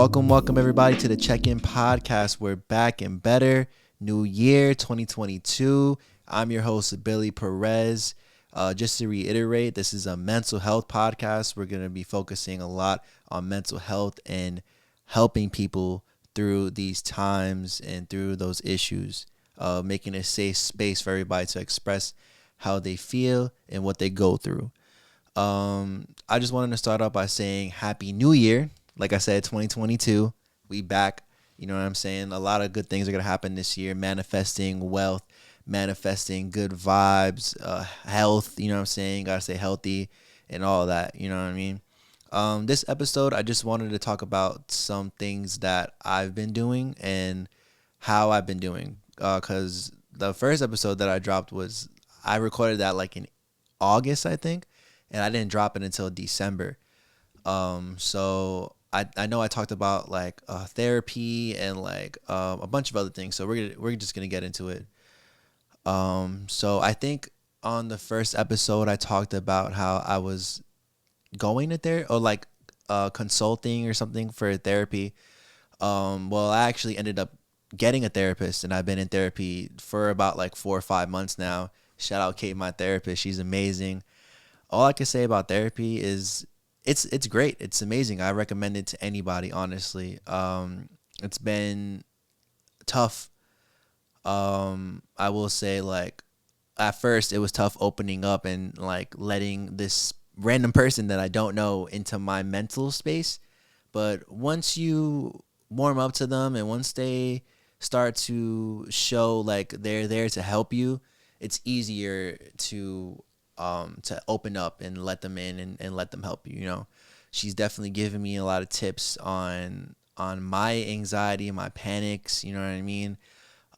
Welcome everybody to the Check-In Podcast. We're back and better. New year 2022. I'm your host, Billy Perez. Just to reiterate, this is a mental health podcast. We're going to be focusing a lot on mental health and helping people through these times and through those issues, making a safe space for everybody to express how they feel and what they go through. I just wanted to start off by saying Happy New Year. Like I said, 2022, we back. You know what I'm saying? A lot of good things are going to happen this year. Manifesting wealth, manifesting good vibes, health, you know what I'm saying? Got to stay healthy and all that, you know what I mean? This episode, I just wanted to talk about some things that I've been doing and how I've been doing. Because the first episode that I dropped I recorded that like in August, I think, and I didn't drop it until December. So I know I talked about like therapy and like a bunch of other things. So we're just gonna get into it. So I think on the first episode I talked about how I was going to therapy or like consulting or something for therapy. Well, I actually ended up getting a therapist, and I've been in therapy for about like 4 or 5 months now. Shout out Kate, my therapist. She's amazing. All I can say about therapy is it's great. It's amazing. I recommend it to anybody, honestly. It's been tough. I will say, like, at first it was tough opening up and like letting this random person that I don't know into my mental space. But once you warm up to them and once they start to show like they're there to help you, it's easier to open up and let them in and let them help you. You know, she's definitely given me a lot of tips on my anxiety and my panics. You know what I mean?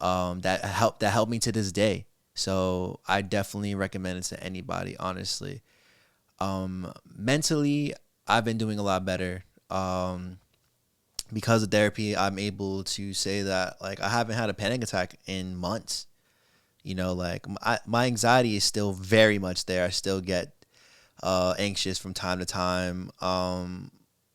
That helped me to this day. So I definitely recommend it to anybody, honestly. Mentally, I've been doing a lot better. Because of therapy, I'm able to say that like I haven't had a panic attack in months. You know, like my anxiety is still very much there. I still get anxious from time to time.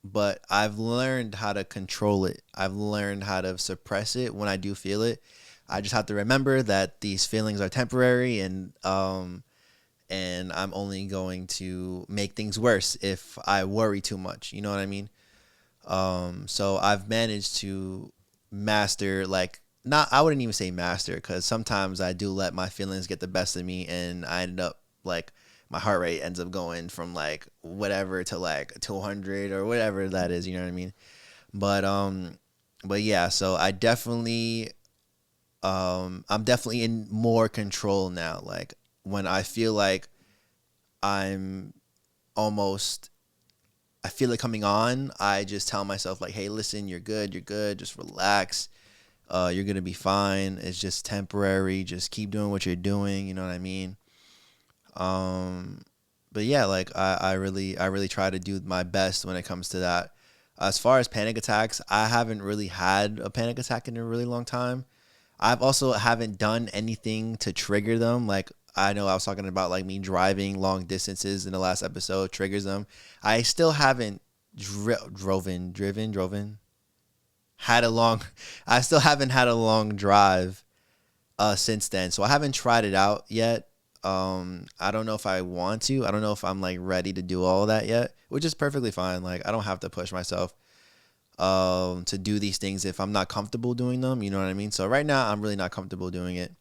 But I've learned how to control it. I've learned how to suppress it when I do feel it. I just have to remember that these feelings are temporary, and I'm only going to make things worse if I worry too much. You know what I mean? So I've managed to master, like, not, I wouldn't even say master, because sometimes I do let my feelings get the best of me, and I end up like my heart rate ends up going from like whatever to like 200 or whatever that is, you know what I mean? But yeah, so I'm definitely in more control now. Like when I feel like I'm almost I feel it coming on, I just tell myself like, hey, listen, you're good, just relax. You're gonna be fine. It's just temporary. Just keep doing what you're doing. You know what I mean? But yeah, like I really try to do my best when it comes to that. As far as panic attacks, I haven't really had a panic attack in a really long time. I've also haven't done anything to trigger them. Like I know I was talking about like me driving long distances in the last episode triggers them. I still haven't driven had a long I still haven't had a long drive since then. So I haven't tried it out yet. I don't know if I want to. I don't know if I'm like ready to do all of that yet, which is perfectly fine. Like I don't have to push myself to do these things if I'm not comfortable doing them, you know what I mean? So right now I'm really not comfortable doing it.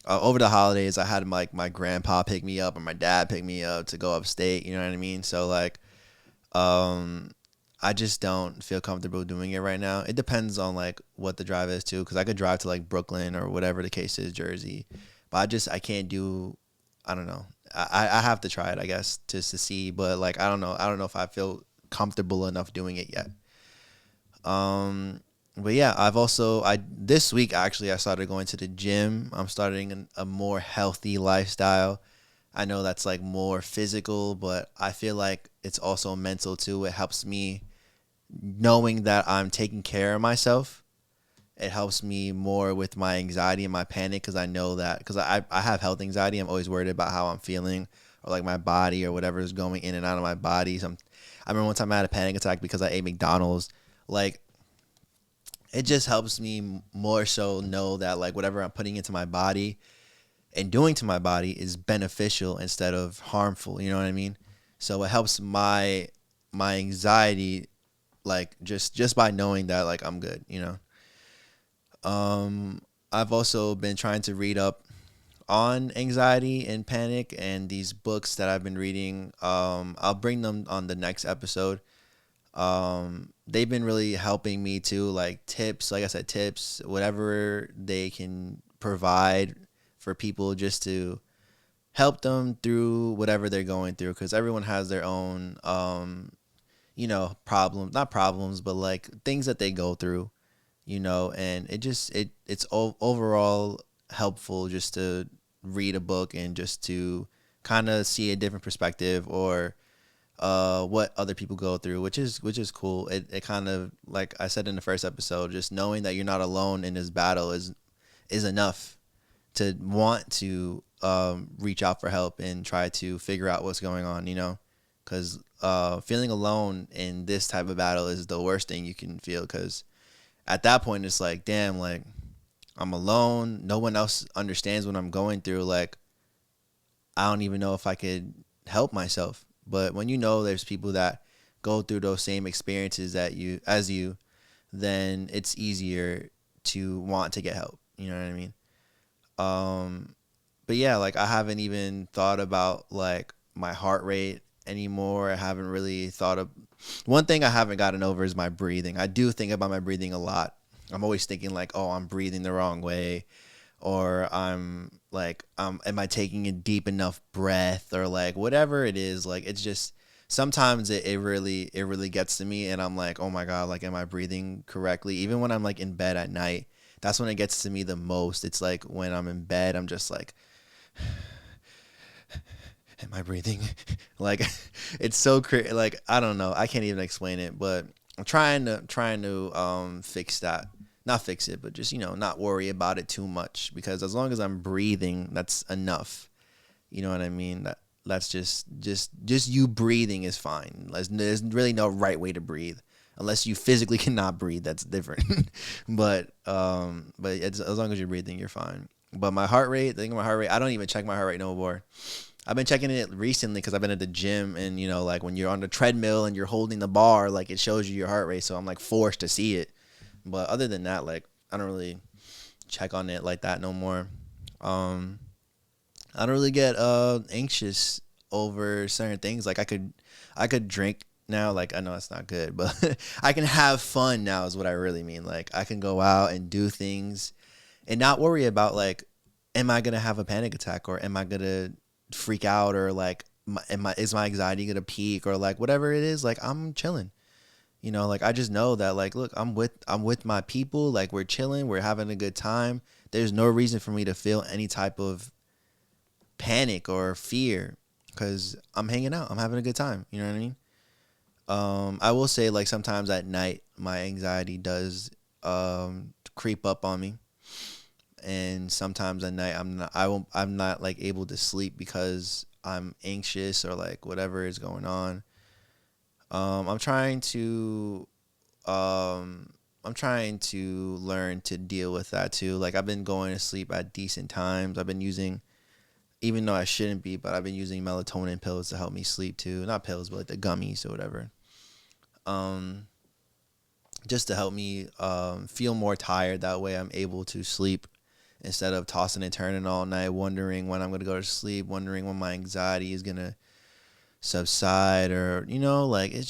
Over the holidays I had like my grandpa pick me up and my dad pick me up to go upstate, you know what I mean? So like I just don't feel comfortable doing it right now. It depends on like what the drive is too, because I could drive to like Brooklyn or whatever the case is, Jersey, but I can't do. I don't know. I have to try it, I guess, just to see. But like I don't know if I feel comfortable enough doing it yet. But yeah, this week actually I started going to the gym. I'm starting a more healthy lifestyle. I know that's like more physical, but I feel like it's also mental too. It helps me knowing that I'm taking care of myself. It helps me more with my anxiety and my panic, because I know that, because I have health anxiety. I'm always worried about how I'm feeling or like my body or whatever is going in and out of my body. I remember one time I had a panic attack because I ate McDonald's. Like it just helps me more so know that like whatever I'm putting into my body and doing to my body is beneficial instead of harmful. You know what I mean? So it helps my anxiety, like just by knowing that like I'm good. I've also been trying to read up on anxiety and panic and these books that I've been reading. I'll bring them on the next episode. They've been really helping me too, like tips, like I said, tips, whatever they can provide for people just to help them through whatever they're going through, because everyone has their own problems, not problems, but like things that they go through, and it's overall helpful just to read a book and just to kind of see a different perspective, or what other people go through, which is cool. It kind of, like I said in the first episode, just knowing that you're not alone in this battle is enough to want to reach out for help and try to figure out what's going on, because feeling alone in this type of battle is the worst thing you can feel, because at that point it's like, damn, like I'm alone, no one else understands what I'm going through, like I don't even know if I could help myself. But when there's people that go through those same experiences as you, then it's easier to want to get help. You know what I mean? But yeah, like I haven't even thought about like my heart rate anymore. I haven't really thought of, one thing I haven't gotten over is my breathing. I do think about my breathing a lot. I'm always thinking like, oh, I'm breathing the wrong way, or I'm like, am I taking a deep enough breath, or like whatever it is. Like it's just sometimes it really gets to me, and I'm like, oh my god, like am I breathing correctly? Even when I'm like in bed at night, that's when it gets to me the most. It's like when I'm in bed, I'm just like, am I breathing? Like it's so like I don't know, I can't even explain it, but I'm trying to fix that. Not fix it, but just not worry about it too much, because as long as I'm breathing, that's enough. You know what I mean? That's just you breathing is fine. There's really no right way to breathe, unless you physically cannot breathe. That's different. but as long as you're breathing, you're fine. But my heart rate, the thing of my heart rate, I don't even check my heart rate no more. I've been checking it recently because I've been at the gym, and like when you're on the treadmill and you're holding the bar, like it shows you your heart rate, so I'm like forced to see it. But other than that, like I don't really check on it like that no more. I don't really get anxious over certain things. Like I could drink now. Like I know it's not good, but I can have fun now is what I really mean. Like I can go out and do things and not worry about like, am I gonna have a panic attack, or am I gonna freak out, or like is my anxiety gonna peak, or like whatever it is. Like I'm chilling. Like I just know that like, look, I'm with my people, like we're chilling, we're having a good time. There's no reason for me to feel any type of panic or fear, because I'm hanging out, I'm having a good time. You know what I mean? I will say like sometimes at night my anxiety does creep up on me, and sometimes at night I'm not like able to sleep because I'm anxious or like whatever is going on. I'm trying to learn to deal with that too. Like I've been going to sleep at decent times. I've been using, even though I shouldn't be, but I've been using melatonin pills to help me sleep too. Not pills, but like the gummies or whatever. Um, just to help me feel more tired. That way I'm able to sleep instead of tossing and turning all night, wondering when I'm gonna go to sleep, wondering when my anxiety is gonna subside, or like it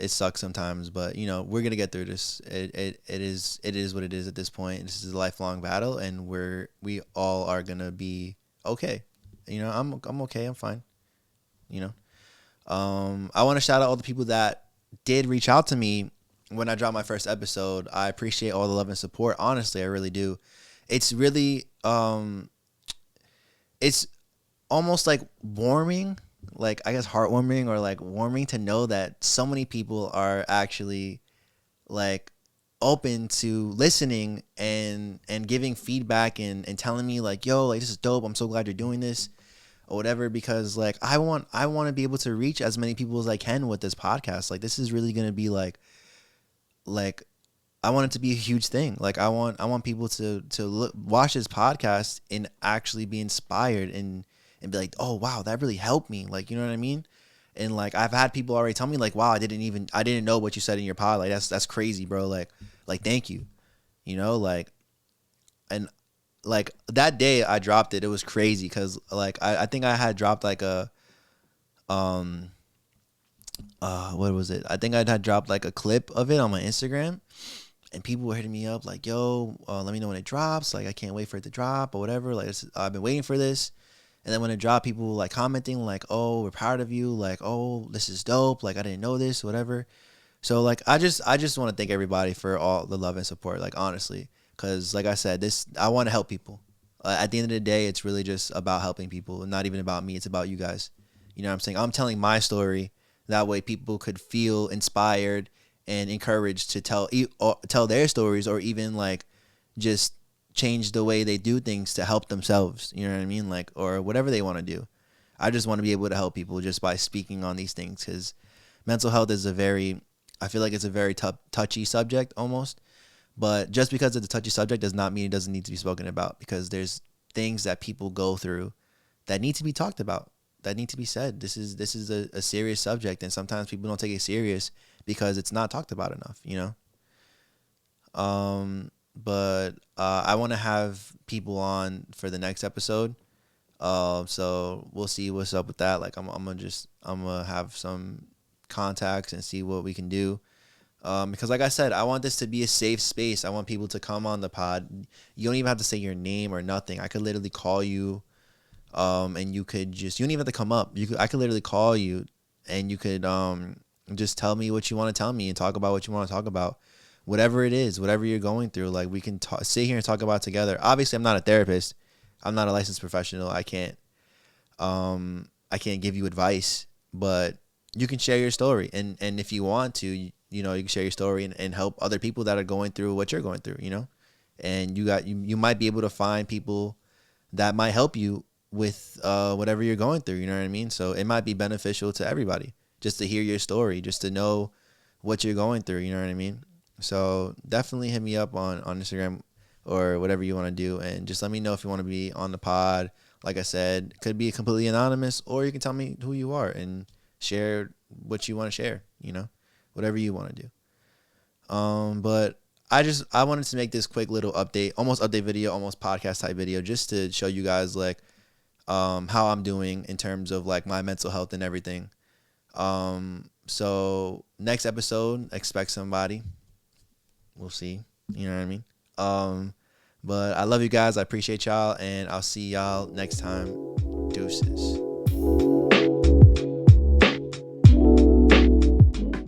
sucks sometimes, but we're gonna get through this. It is what it is at this point. This is a lifelong battle, and we all are gonna be okay. I'm okay, I'm fine. you know I want to shout out all the people that did reach out to me when I dropped my first episode. I appreciate all the love and support, honestly, I really do. It's really it's almost like warming, like I guess heartwarming, or like warming to know that so many people are actually like open to listening and giving feedback and telling me like, yo, like this is dope, I'm so glad you're doing this or whatever, because like I want to be able to reach as many people as I can with this podcast. Like this is really going to be like like I want it to be a huge thing. Like I want people to watch this podcast and actually be inspired and be like, oh wow, that really helped me. Like, you know what I mean? And like I've had people already tell me like, wow, I didn't know what you said in your pod. Like that's crazy, bro. Like thank you. You know, like, and like that day I dropped it. It was crazy because like I think I had dropped like a um what was it? I think I had dropped like a clip of it on my Instagram, and people were hitting me up like, "Yo, let me know when it drops. Like, I can't wait for it to drop or whatever. Like, I've been waiting for this." And then when it dropped, people were like commenting like, "Oh, we're proud of you. Like, oh, this is dope. Like, I didn't know this, whatever." So like, I just want to thank everybody for all the love and support. Like, honestly, because like I said, I want to help people. At the end of the day, it's really just about helping people, not even about me. It's about you guys. You know what I'm saying? I'm telling my story. That way, people could feel inspired and encouraged to tell their stories, or even like just change the way they do things to help themselves. You know what I mean? Like, or whatever they want to do. I just want to be able to help people just by speaking on these things, because mental health is I feel like it's a very touchy subject almost. But just because it's a touchy subject does not mean it doesn't need to be spoken about, because there's things that people go through that need to be talked about, that need to be said. This is a serious subject, and sometimes people don't take it serious because it's not talked about enough, you know? But I want to have people on for the next episode. So we'll see what's up with that. Like I'm gonna have some contacts and see what we can do. Because like I said, I want this to be a safe space. I want people to come on the pod. You don't even have to say your name or nothing. I could literally call you, and you don't even have to come up. I could literally call you, and you could just tell me what you want to tell me and talk about what you want to talk about. Whatever it is, whatever you're going through, like we can sit here and talk about it together. Obviously, I'm not a therapist. I'm not a licensed professional. I can't give you advice, but you can share your story. And if you want to, you know, you can share your story and help other people that are going through what you're going through, you know? And you might be able to find people that might help you with whatever you're going through, you know what I mean? So it might be beneficial to everybody just to hear your story, just to know what you're going through, you know what I mean? So definitely hit me up on Instagram or whatever you want to do, and just let me know if you want to be on the pod. Like I said, could be completely anonymous, or you can tell me who you are and share what you want to share, you know, whatever you want to do. But I wanted to make this quick little almost update video, almost podcast type video, just to show you guys like how I'm doing in terms of like my mental health and everything. So next episode, expect somebody. We'll see. You know what I mean? But I love you guys. I appreciate y'all, and I'll see y'all next time. Deuces.